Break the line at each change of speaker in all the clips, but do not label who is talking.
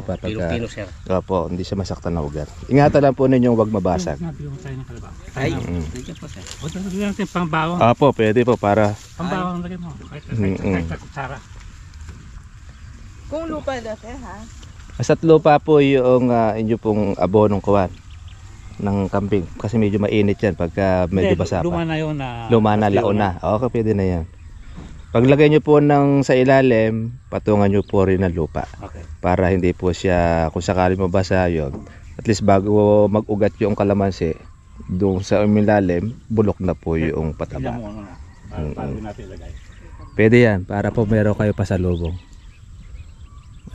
Pilipino, sir.
Opo, hindi siya masaktan na ugat. Ingatan lang po ninyong huwag mabasag.
Ay, thank you po, sir.
Opo, pwede po para
Pambawang lagay mo.
Kung lupa dati ha?
Asa't lupa po yung inyo pong abonong kuwan ng kambing. Kasi medyo mainit yan pagka medyo basa pa.
Luma na yun na.
Luma na, laon na. Okay, pwede na yan. Paglagay nyo po ng sa ilalim, patungan nyo po rin ng lupa.
Okay.
Para hindi po siya, kung sakali mabasa yun, at least bago mag-ugat yung kalamansi, doon sa ilalim, bulok na po yung pataba.
Paano natin ilagay?
Pwede yan, para po meron kayo pasalubong.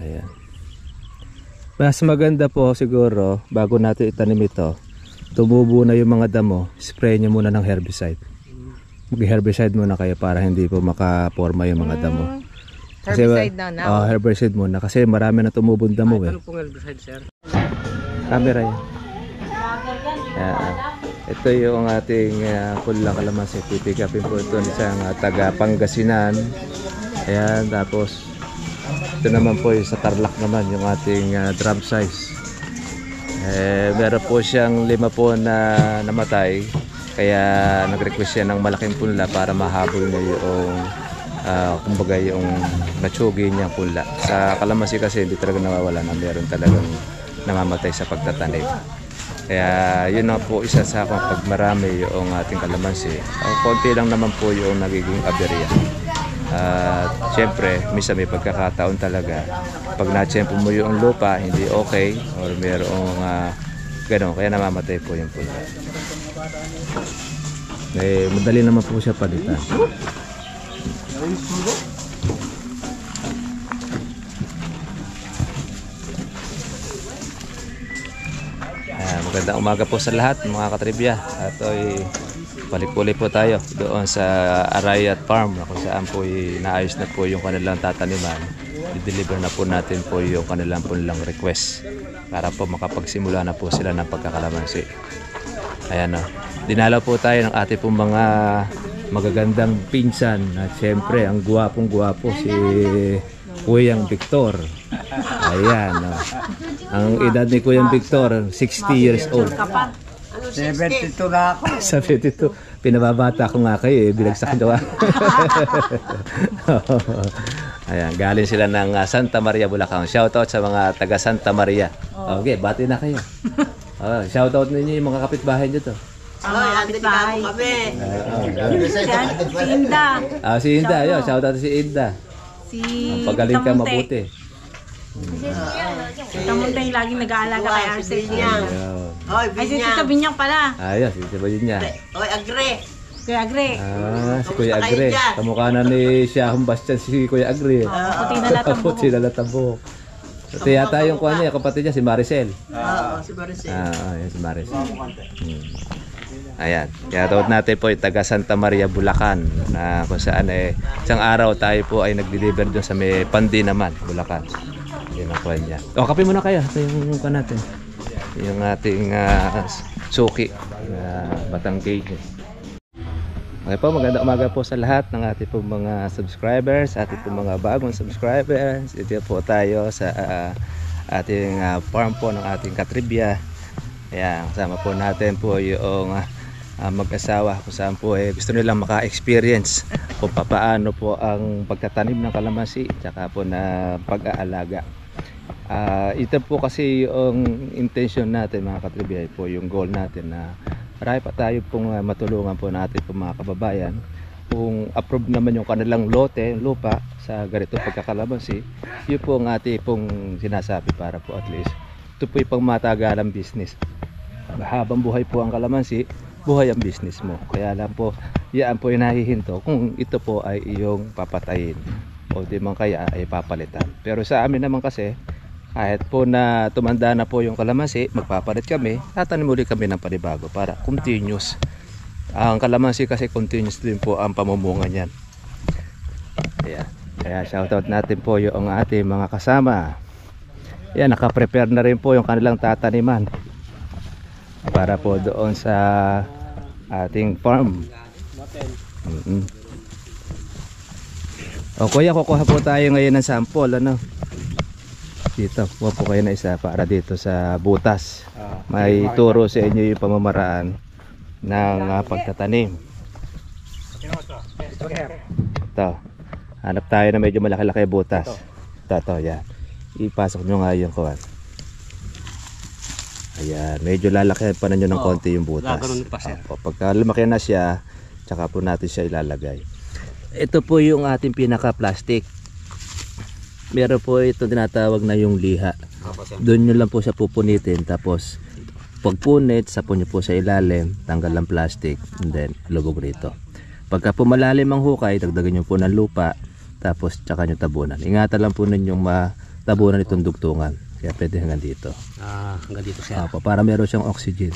Ayan. Mas maganda po siguro, bago natin itanim ito, tumubo na yung mga damo, spray nyo muna ng herbicide. Mag-herbicide muna kayo para hindi po makaporma yung mga damo. Kasi,
Herbicide na.
herbicide muna kasi marami na tumubong damo eh.
Ano pong herbicide, sir?
Camera yan. Ito yung ating pulang kalamansi. Pipikapin po ito isang taga Pangasinan. Ayan, tapos ito naman po yung sa Tarlac naman yung ating drum size. Meron po siyang 5 po na namatay. Kaya nag-request siya ng malaking punla para mahabol niya yung kumbaga yung natsugi niyang punla. Sa kalamansi kasi hindi talaga nawawala na meron talagang namamatay sa pagtatanim. Kaya yun na po isa sa pag marami yung ating kalamansi. Konti lang naman po yung nagiging aberya. Siyempre, minsan may pagkakataon talaga. Pag na-tsempo mo yung lupa, hindi okay or merong gano'n, kaya namamatay po yung punla. Madali naman po siya palitan. Magandang umaga po sa lahat mga katribya. At balik-ulit po tayo doon sa Arayat Farm kung saan po naayos na po yung kanilang tataniman. I-deliver na po natin po yung kanilang punlang request para po makapagsimula na po sila ng pagkakalamansi. Ayan o. Dinalaw po tayo ng ating pong mga magagandang pinsan. At syempre, ang guwapong-guwapo si Kuyang Victor. Ayan o. Ang edad ni Kuyang Victor, 60 years old.
72 na ako.
72. Pinababata ko nga kayo eh. Binagsak nyo. Ayan, galing sila ng Santa Maria, Bulacan. Shoutout sa mga taga Santa Maria. Okay, bati na kayo. Shoutout ninyo yung mga kapitbahay nyo to.
Kapitbahay kami.
Si Inda.
Si Inda, yun. Shoutout si Inda.
Si
Pagaling ka mabuti.
Tita Munte yung laging nag-aalaga kay Arcel.
Oy,
Ay, si Tita Binyang pala.
Ayun, si Tita Binyang.
Oy, Agre.
Kuya Agre.
Si Kuya Agre. Kamukha na ni Siahong Bastian si Kuya Agre.
Puti na latabo.
Puti na latabo. Ito yata yung kuha niya, kapatid niya, si Maricel.
Si Maricel.
Yan si Maricel. Ayan. Kaya tawag natin po yung taga Santa Maria, Bulacan. Na kung saan isang araw tayo po ay nag-deliver doon sa may Pandi naman, Bulacan. Yan ang kuha niya. Kape muna kayo. Ito yung kuha natin. Yung ating suki. Batanggay. Okay po, magandang umaga po sa lahat ng ating po mga subscribers, ating po mga bagong subscribers. Ito po tayo sa ating farm po ng ating katribya. Ayan, kasama po natin po yung mag-asawa kung saan po gusto nilang maka-experience kung paano po ang pagtatanim ng kalamansi tsaka po na pag-aalaga. Ito po kasi yung intention natin mga katribya, po yung goal natin na marami pa tayo pong matulungan po natin po mga kababayan kung approve naman yung kanilang lote, lupa sa ganitong pagkakalamansi. Yun po ang ating pong sinasabi para po at least ito po yung pang matagalang business. Habang buhay po ang kalamansi, buhay ang business mo. Kaya lang po, yan po yung nahihinto kung ito po ay iyong papatayin o di man kaya ay papalitan. Pero sa amin naman kasi, kahit po na tumanda na po yung kalamansi, magpapalit kami, tatanim ulit kami ng panibago para continuous. Ang kalamansi kasi continuous din po ang pamumunga niyan. Kaya shoutout natin po yung ating mga kasama. Yan, naka-prepare na rin po yung kanilang tataniman para po doon sa ating farm. O kuya, kukuha po tayo ngayon ng sample, ano? Dito, kuha po kayo na isa para dito sa butas. May turo sa inyo yung pamamaraan ng pagtatanim. Ito. Hanap tayo na medyo malaki-laki butas. Ito, yan. Ipasok nyo nga yung kuwan. Ayan, medyo lalaki pa na nyo ng konti yung butas. Pagka lumaki na siya, tsaka po natin siya ilalagay. Ito po yung ating pinaka-plastic. Meron po ito tinatawag na yung liha. Doon nyo lang po siya pupunitin. Tapos pagpunit, sapon nyo po sa ilalim, tanggal ang plastic, and then lubog rito. Pagka po malalim ang hukay, dagdagan nyo po ng lupa, tapos tsaka nyo tabunan. Ingatan lang po ninyong matabunan itong dugtungan. Kaya pwede hanggang dito.
Hanggang dito sir.
Para meron siyang oxygen.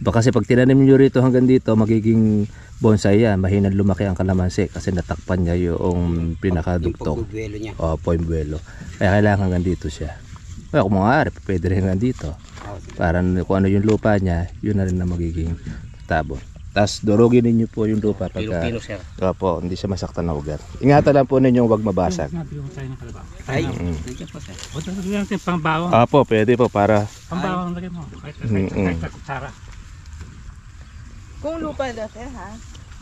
Kasi pag tinanim nyo rito hanggang dito, magiging bonsai yan. Mahinang lumaki ang kalamansi kasi natakpan niya yung pinakadugtong.
Pagbuelo niya.
Opo, yung buwelo. Kaya kailangan hanggang dito siya. Kaya kung maaari, pwede rin hanggang dito. Para kung ano yung lupa niya, yun na rin na magiging tabon. Tapos durugin ninyo po yung lupa pagka...
Pino sir.
Opo, hindi siya masaktan na ugat. Ingatan lang po ninyong huwag mabasag.
Sinabi ko tayo ng kalabaw.
Ay, nandiyan po sir.
O, lagyan natin pang bawang.
Opo, pwede po para...
Pang bawang lagyan mo. Kahit sa kutsara.
Kung lupa dati ha?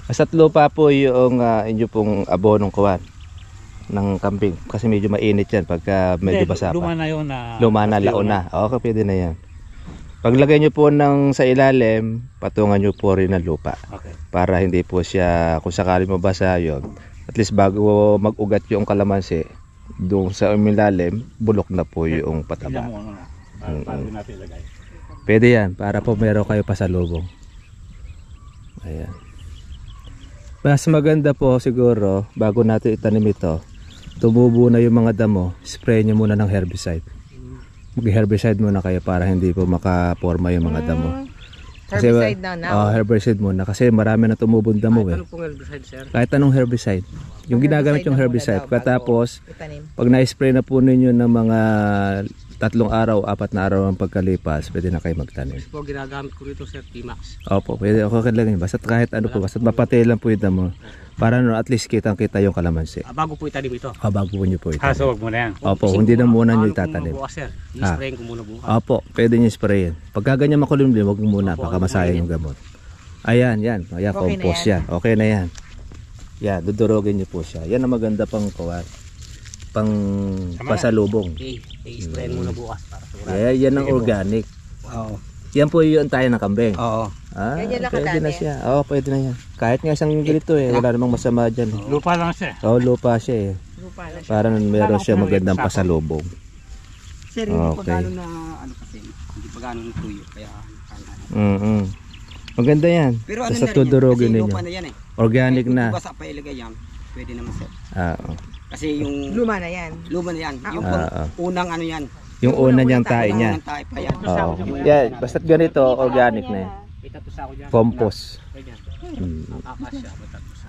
Basta't lupa po yung inyo pong abonong kuwan ng kambing. Kasi medyo mainit yan pagka medyo basa pa.
Luma na yun na...
Luma na, laon na. Okay, pwede na yan. Paglagay nyo po ng sa ilalim, patungan nyo po rin ng lupa.
Okay.
Para hindi po siya, kung sakali mabasa yun, at least bago mag-ugat yung kalamansi, doon sa ilalim, bulok na po yung
Tignan
pataba.
mo ano na. Paano natin ilagay.
Pwede yan, para po meron kayo pasalubong. Ayan. Mas maganda po siguro, bago natin itanim ito, tumubo na yung mga damo, spray nyo muna ng herbicide. Mag-herbicide muna kayo para hindi po makaporma yung mga damo. Kasi,
Herbicide na.
herbicide muna kasi marami na tumubong damo eh.
Ano pong herbicide sir?
Kahit anong herbicide. Yung ginagamit yung herbicide. Pagkatapos,
Itanim.
pag na-spray na po ninyo ng mga 3 araw, 4 na araw ang pagkalipas, pwede na kayo magtanim.
Po ginagamit ko rito sir, T-Max.
Opo, pwede ako lang yun. Basta kahit ano po, basta mapatay lang po yung damo. Para no, at least kitang-kita yung kalamansi.
Bago po itanim ito.
Bago po nyo po ito.
So wag mo na yan.
Opo, hindi na muna nyo itatanim.
Bukas sir, i-sprayin ko muna bukas.
Opo, pwede nyo sprayin. Pagka ganyan makulimlim, wag muna, baka masayang yung gamot. Ayan, yan. Ayan,
Okay
compost yan. Okay na yan. Yan, dudurogin nyo po siya. Yan ang maganda pang kuwan. Pang pasalubong.
Okay, i-sprayin muna bukas para sigurado.
Yan ang organic.
Oo.
Yan po yung tayo ng kambing.
Oo.
Ganyan lang
Pwede na
kadami.
siya. Oo, pwede na yan. Kahit nga isang ganito eh, wala namang masama dyan.
Lupa lang siya.
Oo, lupa siya eh.
Lupa na siya.
Para meron siya magandang pasalubong.
Sir, hindi pa
Okay.
gano'n na ano kasi, hindi pa gano'n ng tuyo. Kaya,
Maganda yan.
pero ano
Basta
na rin yan,
tudurogin
kasi
ninyo.
lupa na yan eh.
Organic
Kung
na.
basa pa ilagay yan, pwede naman sir.
Oo.
Kasi yung
Luma na yan.
luma na yan, yung unang ano yan.
Yung una niyang tae niya.
Unang tayo pa yan.
Oo. Yan, basta't ganito, organic na yan.
Itatos ako dyan.
Compost.
Ganyan.
Hmm.
Akasya, matatos.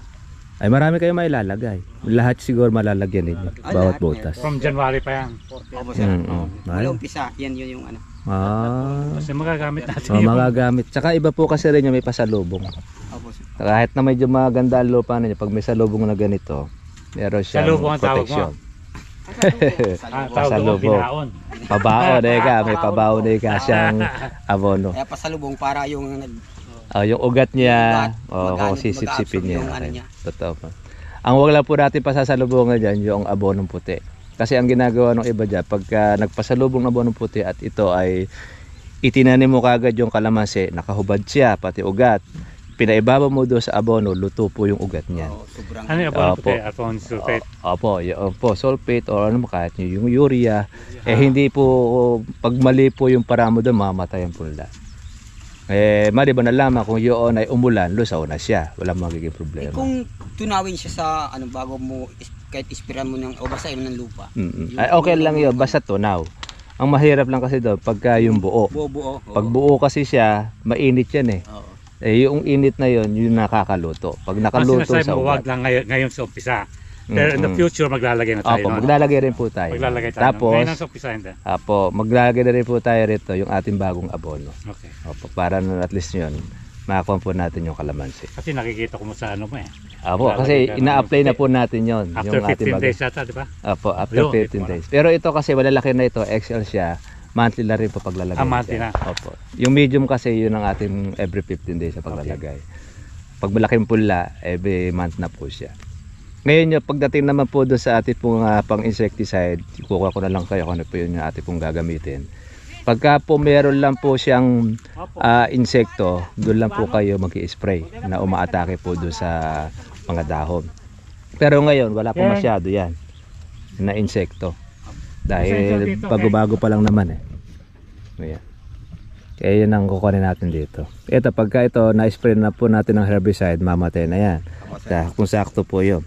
Ay marami kayo mailalagay. Lahat siguro malalagyan ninyo. Bawat butas.
From January pa yan.
Opo sir.
Ay.
Wala umpisa, yan yun yung ano.
Kasi magagamit natin
Oh, magagamit. Tsaka iba po kasi rin yung may pasalubong.
Opo sir.
Kahit na medyo maganda ang lupa ninyo, pag may salubong na ganito, meron siyang
Salubong ang tawag mo?
protection.
Tawag mo
Pasalubong.
binaon.
Pabaon eh ka, may pabaon eh ka siyang abono.
Kaya pasalubong para yung
Yung ugat niya,
Ugat,
kung sisip-sipin
mag-absorb
niya.
yung ano
Okay.
niya.
Totoo po. Ang wag lang po natin pasasalubungan dyan, yung abonong puti. Kasi ang ginagawa ng iba dyan, pagka nagpasalubong ng abonong puti at ito ay itinanim mo kagad yung kalamansi, nakahubad siya, pati ugat. Pinaibabaw mo doon sa abono, luto po yung ugat niyan.
sobrang
Ano yung abon
Opo.
puti? Abon sulfate.
Opo, yung po, sulfate or ano kahit yung urea, hindi po, pag mali po yung paramo doon, mamamatay ang punla. Maliban na lamang kung yun ay umulan, lusaw na siya. Walang magiging problema.
kung tunawin siya sa ano bago mo kahit ispiran mo ng o basahin mo ng lupa.
Ay, okay lang yun, basta tunaw. Ang mahirap lang kasi doon, pagka yung buo.
Buo.
Pag buo kasi siya, mainit yan eh.
Oo.
Yung init na yun, yung nakakaluto. Pag
Ang
nakaluto
sinasabi
sa
mo, wag
ugat.
lang ngayon sa umpisa. Pero in the future, maglalagay na tayo.
Opo,
no?
maglalagay rin po tayo.
Maglalagay tayo.
Tapos,
Ngayon ang sa umpisa, hindi.
maglalagay na rin po tayo rito yung ating bagong abono.
Okay.
Opo, para na at least yun, makakuha po natin yung kalamansi.
Kasi nakikita ko mo sa ano mo eh.
Apo, kasi ina-apply na po natin yon
After
yung ating
15 days yata, di ba?
Apo, after
Ayun,
15 days. Pero ito kasi malalaki na ito, XL siya. Monthly na rin po paglalagay.
Monthly na.
Opo. Yung medium kasi yun ang ating every 15 days sa paglalagay. Pag malaking pula, every month na po siya. Ngayon yung pagdating naman po doon sa ating pong pang insecticide, kukuha ko na lang kayo kung ano po yun yung ating pong gagamitin. Pagka po meron lang po siyang insekto, doon lang po kayo mag-i-spray na umaatake po doon sa mga dahon. Pero ngayon wala po masyado yan na insekto. Dahil bago-bago pa lang naman eh. Ayan. Kaya yun ang kukunin natin dito. Ito, pagka ito na-spray na po natin ng herbicide, mamatay na yan. Kung sakto po yun.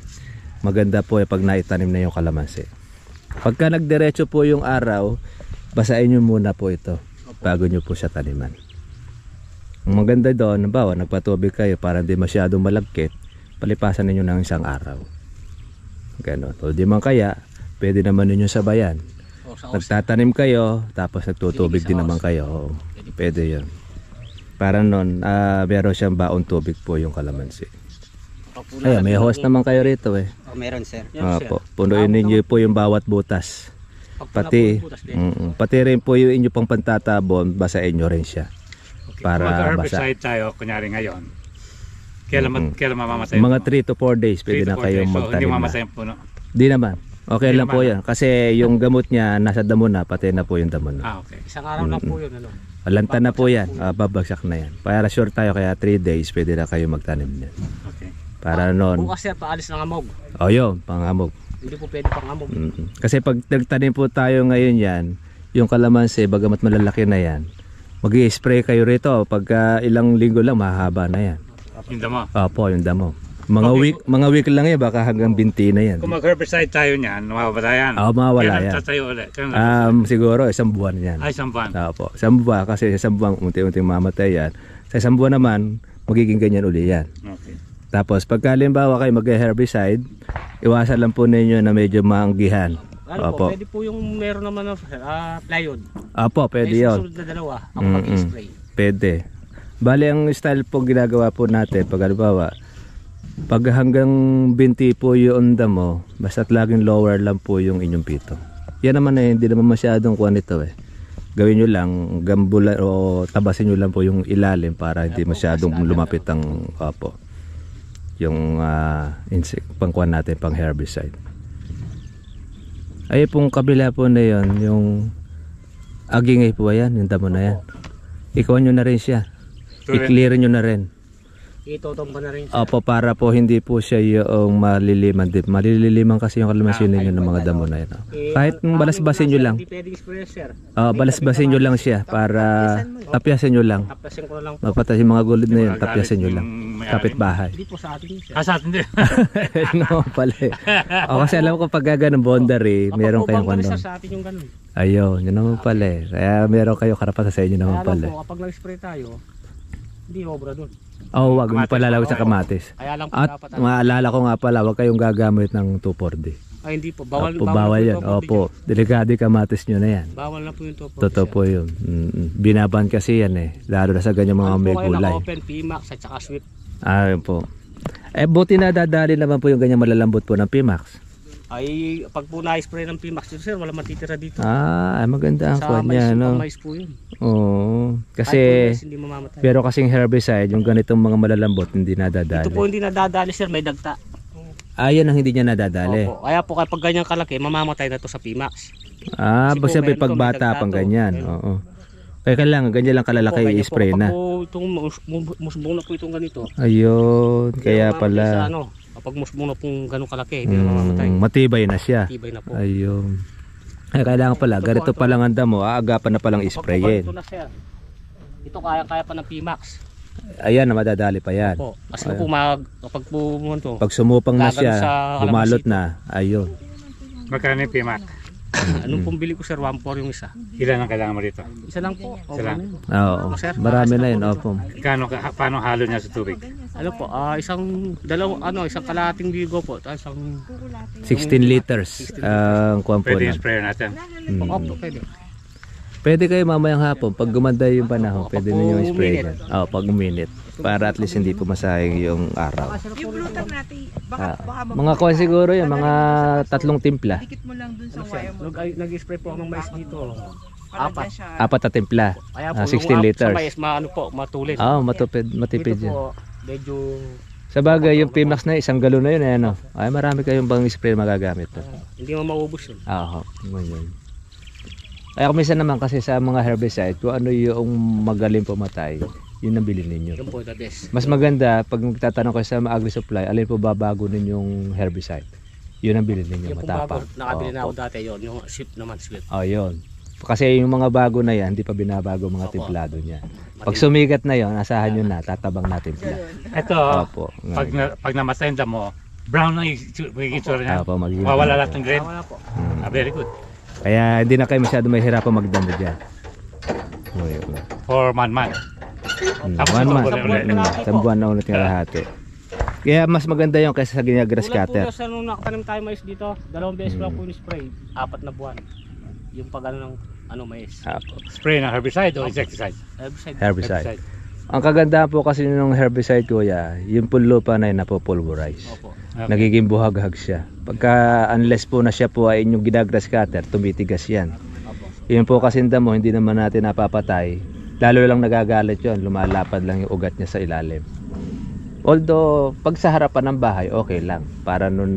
Maganda po pag naitanim na yung kalamansi. Pagka nagdiretso po yung araw, basahin nyo muna po ito bago nyo po siya taniman. Ang maganda doon, bawa nagpatubig kayo para hindi masyadong malagkit, palipasan ninyo ng isang araw. Ganon. O di man kaya, pwede naman ninyo sabayan. Nagtatanim kayo, tapos nagtutubig din naman kayo. Pwede yun. Para nun, meron siyang baon tubig po yung kalamansi. Ay, may hose naman kayo rito eh.
Meron sir.
Opo, punuin ninyo po yung bawat butas. Pati rin po yung inyo pang pantatabon, basahin nyo rin siya. Para basa.
Mag-herbicide tayo, kunyari ngayon. Kailan mamamatay?
Mga 3 to 4 days pwede na kayong magtanim.
Hindi
na.
mamamatay yung puno?
Di naman. Okay lang po yan. Kasi yung gamot niya nasa damo na, pati na po yung damo na.
Okay.
Isang araw lang po yun. Ano?
Lanta na po yan. Babagsak na yan. Para sure tayo, kaya 3 days pwede na kayo magtanim niyan.
Okay.
Para noon.
Bukas sir, paalis ng amog.
O yun, panghamog.
Hindi po pwede pang amog.
Kasi pag nagtanim po tayo ngayon yan, yung kalamansi, bagamat malalaki na yan, mag-i-spray kayo rito. Pagka ilang linggo lang, mahaba na yan.
Yung damo?
Opo, yung damo. Mga week lang yan, baka hanggang binti na yan.
Kung mag-herbicide tayo niyan, mawawala yan.
Oo, mawawala yan.
Kailan tatayo ulit?
Siguro, isang buwan yan.
Ay, isang buwan.
Opo, isang buwan, kasi isang buwan unti-unting mamatay yan. Sa isang buwan naman, magiging ganyan uli yan.
Okay.
Tapos, pagka halimbawa kayo mag-herbicide, iwasan lang po ninyo na medyo maanggihan.
Ano po, pwede po yung meron naman ng plywood.
Opo, pwede
May
yun.
susunod na dalawa, ako mag-spray.
Pwede. Bali, ang style po ginagawa po natin, pag halimbawa, pag hanggang binti po yung damo, basta't laging lower lang po yung inyong pito. Yan naman eh, hindi naman masyadong kuha nito eh. Gawin nyo lang, gambula o tabasin nyo lang po yung ilalim para hindi masyadong lumapit ang yung insect, pangkuhan natin, pang herbicide. Ay pong kabila po na yon, yung agingay po yan, yung damo na yan. Ikuha nyo na rin siya. I-clear nyo na rin.
Itotomba na rin.
Opo, para po hindi po siya yung maliliman din. Malililiman kasi yung kalamansi ninyo ng mga damo na yan. Kahit balasbasin nyo lang.
Hindi pwedeng spray sir.
Balasbasin nyo lang siya para tapyasin nyo lang.
Tapasin ko na lang po.
Magpatas yung mga gulid na yun, tapyasin nyo lang. Kapit bahay.
Hindi po sa atin yun sir.
Sa atin din.
No, pala eh. Kasi alam ko pag ganun boundary, meron kayong
kondom.
kondom.
Sa atin yung ganun.
Ayun, yun naman pala eh. Kaya meron kayo karapatan sa inyo naman
Kaya
pala
lang
eh.
po, kapag nag-spray tayo, hindi obra dun.
Wag mo palalawag sa kamatis.
Kaya lang po
At
dapat.
maalala ko nga pala, wag kayong gagamit ng 2,4-D.
Ay hindi po, bawal.
Bawal yan. Opo, delikado yung kamatis nyo na yan.
Bawal na po yung topo.
Totoo po yun. Binaban kasi yan eh. Lalo na sa ganyan mga may gulay.
Open, PMAX at saka sweet.
Ayun po. Buti na dadali naman po yung ganyan malalambot po ng Pimax.
Ay, pag po na-spray ng PMAX dito sir, wala matitira dito.
Ay maganda ang
Sa
kuwan
mais,
niya, no?
mais po yun.
Oo.
Kahit
Kasi,
po mais, hindi mamamatay.
pero kasing herbicide, yung ganitong mga malalambot, hindi nadadali.
Ito po hindi nadadali sir, may dagta.
Yan ang hindi niya nadadali.
Opo. Kaya po kapag ganyan kalaki, mamamatay na to sa PMAX.
Kasi
po,
sabi
meron
pag
po, may
bata
dagta
pang
to.
ganyan.
Ayun.
Oo. Kaya kailangan, ganyan lang kalalaki
Ganyan
i-spray
po,
na.
kapag po itong musbong na po itong ganito.
Ayun, kaya
Sa
pala.
ano, kapag musbong na pong ganun kalaki, hindi na mamamatay.
Matibay na siya.
Tibay na po.
Ayun. Kailangan pala, ganito pa lang ang damo, aagapan na palang i-sprayin.
Ito na sir. Ito kaya pa ng PMAX.
Ayan, madadali pa yan.
Po. Kasi po kapag po to,
Pag sumupang na
Gagan
siya,
sa
bumalot
kalamansi.
na, ayun.
Magkano yung PMAC?
anong pong bili ko sir, 1.4 yung isa.
Ilan ang kailangan mo rito?
Isa lang po.
Isa lang.
Oo,
Sir,
marami na yun. Opo.
Paano halo niya sa tubig?
Ano po, isang kalahating bigo po, tapos isang
16 liters ang kuwan po
Pwede
na.
yung sprayer natin.
opo, pwede.
Pwede kayo mamayang hapon, pag gumanda yung panahon, pwede ninyo i-spray yan. Pag uminit. Para at least hindi pumasayang yung araw.
Yung blue tag natin, baka
Mga kuha siguro yan, mga 3 timpla.
dikit mo lang dun sa wire mo.
Nag-spray po ako ng mais dito.
Para dyan siya.
4 na timpla.
Kaya po,
16 liters.
Sa mais, maano po, matulid.
Matipid
Dito
yan.
po, medyo...
Sa bagay, yung Pimax na 1 galon na yun, ano? Ay, marami kayong bang spray magagamit.
hindi mo maubos yun.
Oo, ganyan. Kaya minsan naman kasi sa mga herbicide, kung ano yung magaling pumatay, yun ang bilhin ninyo.
Yun po, the best.
Mas maganda, pag magtatanong kayo sa agri-supply, alin po babago ninyong herbicide? Yun ang bilhin ninyo,
Yung pong bago,
matapang.
nakabili na ako dati yun, yung sweet naman, sweet.
Yun. Kasi yung mga bago na yan, hindi pa binabago mga timplado niya. Pag sumigat na yon, asahan nyo na, tatabang na timpla.
Ito,
Opo.
pag namatay ang damo, brown na yung magiging tsura niya.
Opo, magiging
Mawala lahat ng green.
Wala po.
Very good.
Kaya hindi na kayo masyado mahirapan magdamo dyan.
For man. Tapos
1
ito,
month.
ulit.
Isang buwan na ulit nga lahati. Kaya mas maganda yung kaysa sa ginagrass
Tulad po
cutter.
sa nung nakatanim tayo mais dito, 2 beses ko lang po yung spray, 4 na buwan. Yung pag ano ng mais.
Opo.
Spray ng herbicide o insecticide?
Herbicide. Ang kagandahan po kasi ng herbicide, kuya, yung lupa na yun napopulverize.
Opo.
Okay.
Nagiging buhaghag siya. Pagka unless po na siya po ay inyong ginagrass cutter, tumitigas yan.
Opo.
Yun po kasi mo, hindi naman natin napapatay. Lalo lang nagagalit yun, lumalapad lang yung ugat niya sa ilalim. Although, pag sa harapan ng bahay, okay lang. Para nun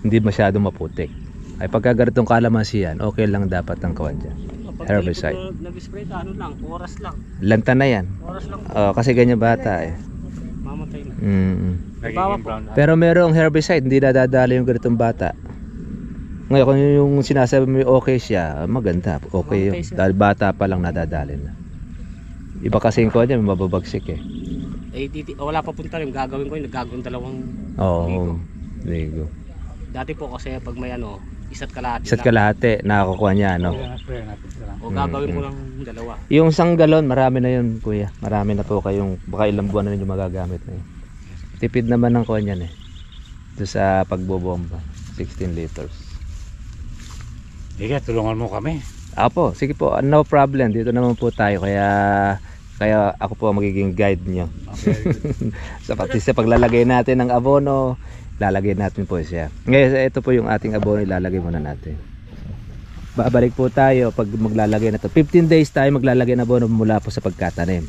hindi masyadong maputik. Ay pagka ganitong kalamansi yan, okay lang dapat ang kawan dyan. Herbicide.
Nag-spray ka, ano lang, oras lang.
Lanta na yan.
Oras lang,
Kasi ganyan bata eh.
mamatay na.
Nagiging brown.
Pero merong herbicide, hindi nadadali yung ganitong bata. Ngayon, kung yung sinasabi mo okay siya, maganda. Okay yun. Dahil bata pa lang nadadali na. Iba kasi yung kuwan niya, mababagsik eh.
Wala pa punta yung gagawin ko, yung gagawin 2
Oo. Ligo.
Dati po kasi pag may isa't kalahati
Isa't kalahati, nakakuha niya, no?
Spray natin sila.
O gagawin ko lang 2.
Yung 1 galon, marami na yun, kuya. Marami na po kayong, baka ilang buwan na ninyo magagamit na yun. Tipid naman ng kuha niyan eh. Ito sa pagbobomba, 16 liters.
Sige, tulungan mo kami.
Apo, sige po, no problem. Dito naman po tayo, kaya ako po ang magiging guide nyo. So pati sa paglalagay natin ng abono, lalagay natin po siya. Ngayon, ito po yung ating abono, ilalagay muna natin. Babalik po tayo pag maglalagay na to. 15 days tayo maglalagay ng abono mula po sa pagkatanim.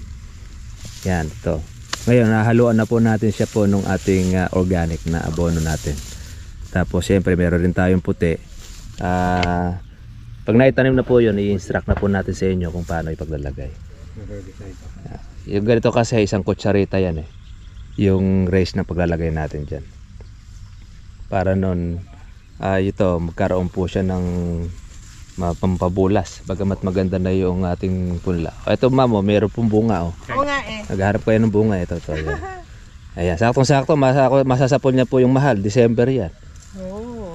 Yan, ito. Ngayon, nahaluan na po natin siya po nung ating organic na abono natin. Tapos, siyempre, meron rin tayong puti. Pag naitanim na po yun, i-instruct na po natin sa inyo kung paano ipaglalagay. Yung ganito kasi, 1 kutsarita yan eh. Yung race na paglalagay natin dyan. Para nun, ito, magkaroon po siya ng pampabulas. Bagamat maganda na yung ating punla. Ito ma'am, meron pong bunga.
Oo nga eh.
Nagharap kayo ng bunga. Ito. Yan. Ayan, saktong-sakto, masasapol niya po yung mahal. December yan.
Oo.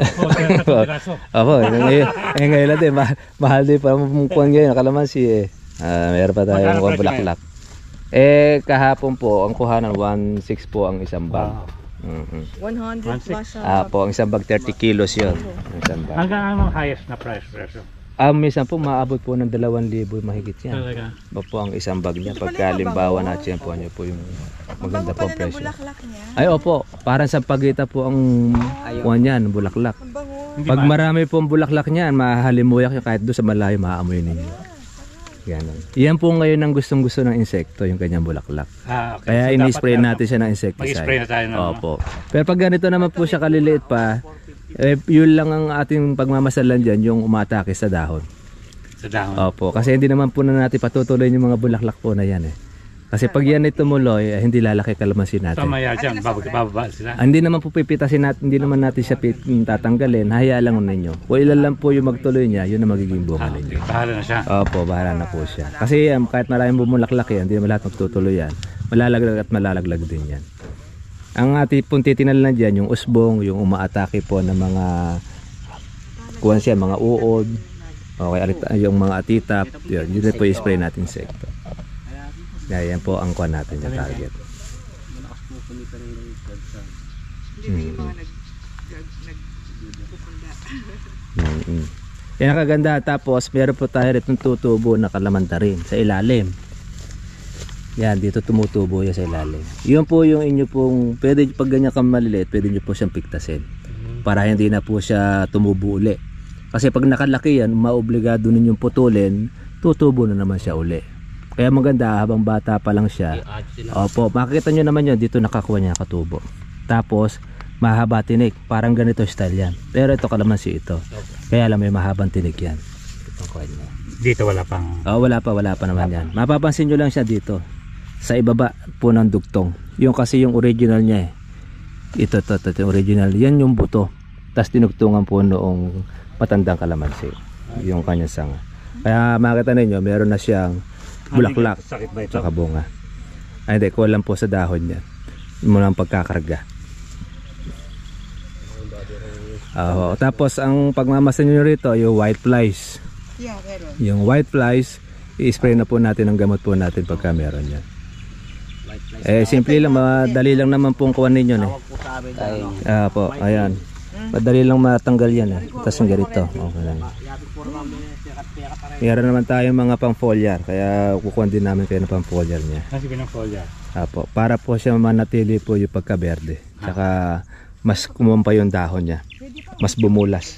Opo, ngayon lang din. Mahal din pa mumukuhan ngayon. Kalamansi eh. Meron pa tayong bulaklak. Kahapon po, ang kuhanan, 1.6 po ang isang bag.
100 plus sa...
Po, ang isang bag 30 kilos yun. Ang isang bag.
Hanggang anong highest na price presyo?
Minsan po, maabot po ng 2,000 mahigit yan.
Talaga?
Ba po ang isang bag niya. Pagkalimbawa na po niyo po yung maganda po
Ang bango pala ng
presyo.
bulaklak niya.
Ay opo, parang sa pagita po ang kuha niyan, bulaklak.
Ang bango.
Pag marami po ang bulaklak niyan, mahalimuyak niya kahit doon sa malayo, maaamoy ninyo. Ganun. Yan po ngayon ang gustong-gusto ng insekto, yung kanyang bulaklak.
Okay.
Kaya
So,
ini-spray
dapat,
natin siya ng insecticide.
Mag-spray na tayo ng
Opo. Pero pag ganito naman po siya kaliliit pa, yun lang ang ating pagmamasalan dyan, yung umatake sa dahon.
sa dahon.
Opo, kasi hindi naman po na natin patutuloy yung mga bulaklak po na yan eh. Kasi pag yan ay tumuloy, hindi lalaki kalamansi natin.
Tama yan dyan, bababa sila.
Hindi naman po pipitasin natin, hindi naman natin siya tatanggalin, hayaan lang ninyo. O ilan lang po yung magtuloy niya, yun ang magiging bunga ninyo.
Bahala na siya.
Opo, bahala na po siya. Kasi kahit maraming bumulaklak yan, hindi naman lahat magtutuloy yan. Malalaglag at malalaglag din yan. Ang ating pong titinan lang dyan, yung usbong, yung umaatake po ng mga kuwan siya, mga uod, okay, yung mga atitap, yun po i-spray natin insekto. Yan po ang kuwan natin yung target.
Hindi yung mga nagpupunda.
Yan ang kaganda. Tapos meron po tayo rito tutubo na kalamanta rin sa ilalim. Yan, dito tumutubo yan sa ilalim. Yun po yung inyo pong, pwede pag ganyan kang maliliit, pwede nyo po siyang piktasin. Para hindi na po siya tumubo uli. Kasi pag nakalaki yan, maobligado ninyong putulin, tutubo na naman siya uli. Kaya maganda, habang bata pa lang siya. Opo, makikita nyo naman yun, dito nakakuha niya katubo. Tapos, mahaba tinik. Parang ganito style yan. Pero ito kalamansi ito. Kaya alam may mahabang tinik yan. Itong kuha niya.
Dito wala pang...
Oh, wala pa naman yan. Mapapansin nyo lang siya dito. Sa ibaba po ng dugtong. Yung kasi yung original niya eh. Ito yung original. Yan yung buto. Tapos tinugtungan po noong matandang kalamansi. Yung kanyang sanga. Kaya makita ninyo, meron na siyang bulaklak.
Sakit ba ito?
Saka bunga. Ay hindi, kuha lang po sa dahon niya. Muna ang pagkakarga. Tapos ang pagmamasan nyo rito, yung white flies.
Yeah, meron.
Yung white flies, i-spray na po natin ang gamot po natin pagka meron yan. Simple lang, madali lang naman pong kuha ninyo eh. Po, ayan. Madali lang matanggal yan eh. Tapos yung ganito. Okay lang. Meron naman tayo mga pang foliar, kaya kukuha din namin kayo ng pang foliar niya.
Kasi pinang-foliar.
Para po siya manatili po yung pagka-berde. Saka mas kumumpa yung dahon niya. Mas bumulas.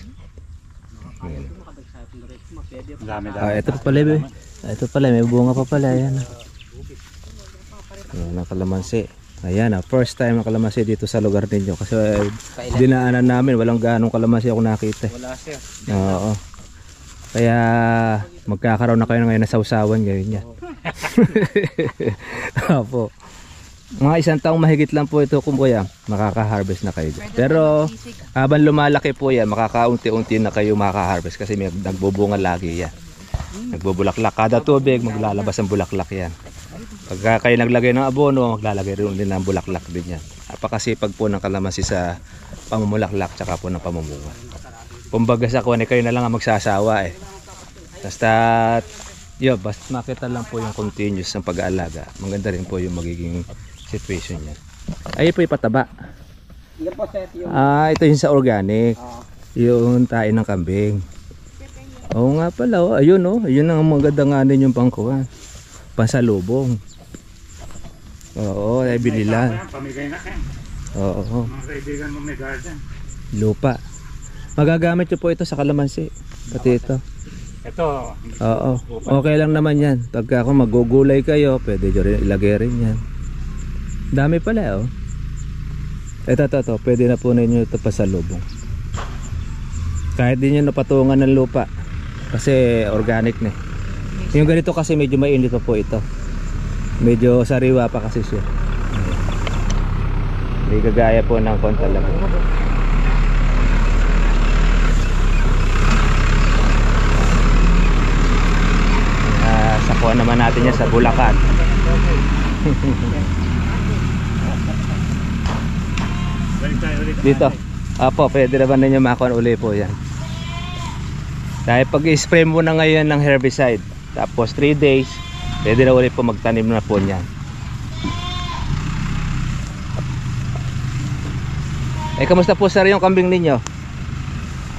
Ito pa pala eh. Ito pala, may bunga pa pala. Ayan. Ayan ang kalamansi. Ayan, first time ang kalamansi dito sa lugar ninyo. Kasi dinaanan namin, walang ganong kalamansi ako nakita.
Wala sir.
Oo. Kaya magkakaroon na kayo ngayon na sausawan ngayon niya. Opo. Mga isang taong mahigit lang po ito kung kuya, makaka-harvest na kayo. Pero habang lumalaki po yan, makakaunti-unti na kayo makaka-harvest kasi may nagbubunga lagi yan. Nagbubulaklak. Kada tubig maglalabas ang bulaklak yan. Pagka kayo naglagay ng abono, maglalagay rin din ng bulaklak din yan. Napakasipag po ng kalamansi sa pamumulaklak tsaka po ng pamumunga. Kumbaga sa kuwan, kayo na lang ang magsasawa eh. Basta makita lang po yung continuous ng pag-aalaga. Maganda rin po yung magiging situation niya. Ayun po yung pataba.
Yan po sir. Yung...
Ito yung sa organic. Yung tain ng kambing. Oo nga pala, ayun ayun ang maganda nga din yung pangkuhan. Pansalubong. Oo, ay bililan.
Pamigay na kayo.
Oo.
Mga kaibigan mo may garden.
Lupa. Magagamit nyo po ito sa kalamansi. Pati ito.
Ito.
Oo. Okay lang naman yan. Pagka kung magugulay kayo, pwede nyo rin ilagay rin yan. Dami pala Ito. Pwede na po ninyo ito pasalubong. Kahit di nyo napatungan ng lupa. Kasi organic na. Yung ganito kasi medyo mainit pa po ito. Medyo sariwa pa kasi siya. Hindi kagaya po ng kontalag. Sakuha naman natin yan sa Bulacan. Dito. Apo, pwede naman ninyo makuha uli po yan. Dahil pag i-spray mo na ngayon ng herbicide, tapos 3 days, pwede na ulit po magtanim na po niyan. Kamusta po sir yung kambing ninyo?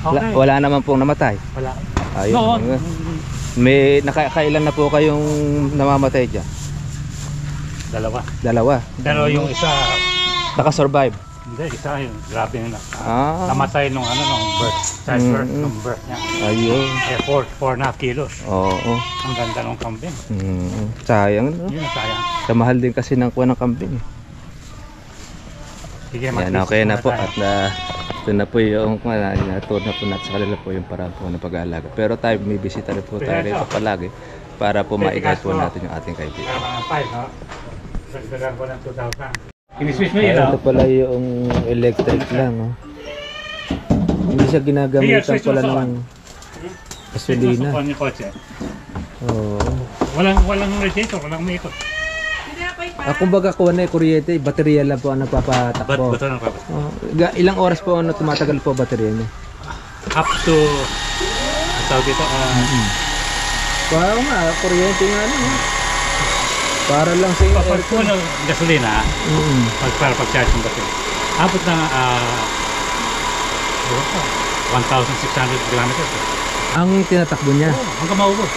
Okay.
Wala naman pong namatay?
Wala.
Ayun. May nakailan na po kayong namamatay dyan? Dalawa.
Pero yung isa,
nakasurvive?
hindi, isa yun. Grabe na.
Namatay
nung birth. Child birth, nung birth niya.
Ayun.
4.5 kilos.
Oo.
Ang ganda ng kambing.
Sayang, no?
Yun ang sayang.
Sa mahal din kasi ng kuha ng kambing.
Sige,
yan, okay na po. At ito na po yung natuod na po natin sa kanila po yung parang po ng pag-aalaga. Pero tayo, may bisita rin po tayo rito palagi para po ma-guide po natin yung ating kaibigan.
Ang 5, no? Sagdagan ko ng 2,000. Ini-switch mo yun, no?
Ito pala yung electric lang, Hindi siya ginagamitan pala ng gasolina.
Switch mo sa kotse.
Oo.
Walang radiator, walang umiikot.
Kumbaga kuha na yung kuryente, baterya lang po ang nagpapatakbo.
Ba't nang papas?
Ilang oras po tumatagal po baterya niya?
Up to, tawag dito,
Parang nga, kuryente nga lang. Para lang sa
pag po ng gasolina, para pag-charge ng gasolina, abot na 1,600 kilometers.
Ang tinatakbo niya.
Hanggang maubos.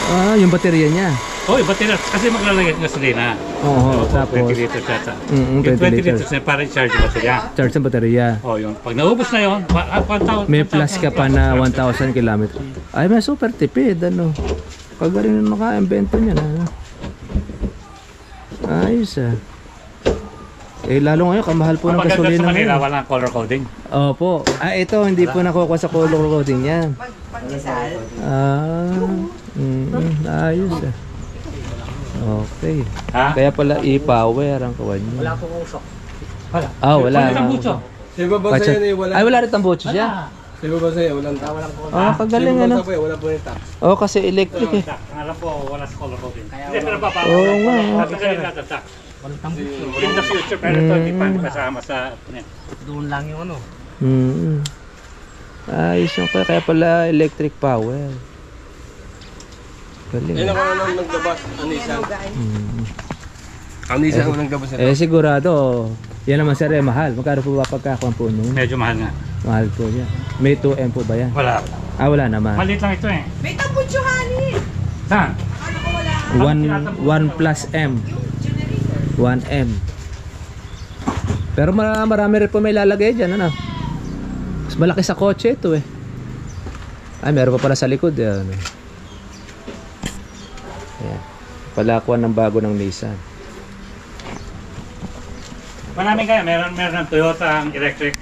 Ah, yung baterya niya.
Oh, iba tira. Kasi maglalagay ng gasolina.
Oo, tapos
20 liters yata.
Mm,
Yung
20
20
liters.
liters na para i-charge yung baterya.
charge ng baterya.
Oh, yung pag naubos na yun, 1,000.
May plus ka pa na 1,000 kilometers. Ay, may super tipid, ano. Kagaling na naka-invento niya na. Ano? Ayos ah. Eh, lalo ngayon, kamahal po ng
Kapag ganda
gasolina
sa Manila,
ngayon.
walang color coding.
Opo. Ah, ito, hindi po nakukuha sa color coding niya. Ah, ayos ah. Okay.
Ha?
Kaya pala e-power ang kawan niya.
Wala pong usok.
Wala.
Ah, wala.
Wala ng bucho.
Sa iba ba
Patsa-
sa'yo wala?
Ay, wala rin tambucho siya.
Sa iba ba sa'yo walang tax?
Ah, kagaling
Sa iba
ano.
ba sa'yo wala po yung tax?
Oh, kasi electric eh.
Ang alam ko, wala sa color coding. Hindi, pero
Oo nga.
Tatanggalin natin tax. In the future, pero ito hindi pa kasama sa...
Doon lang yung ano.
Ayos yung kaya pala electric power. Galing.
Yan ako nang naglabas, Anisan. Anisan ko naglabas ito.
Eh sigurado, yan naman sir eh, mahal. Magkano po ba pagkakuan po nun?
Medyo mahal nga.
Mahal po yan. May 2M po ba yan?
Wala.
Ah, wala naman.
Maliit lang ito eh.
May tambucho, honey.
Saan?
1 plus M. 1M. Pero marami rin po may lalagay dyan, ano? Mas malaki sa kotse ito eh. Ay, meron pa pala sa likod eh. Ano? Ayan. Palakuan ng bago ng Nissan.
Maraming kaya. Meron ng Toyota ang electric.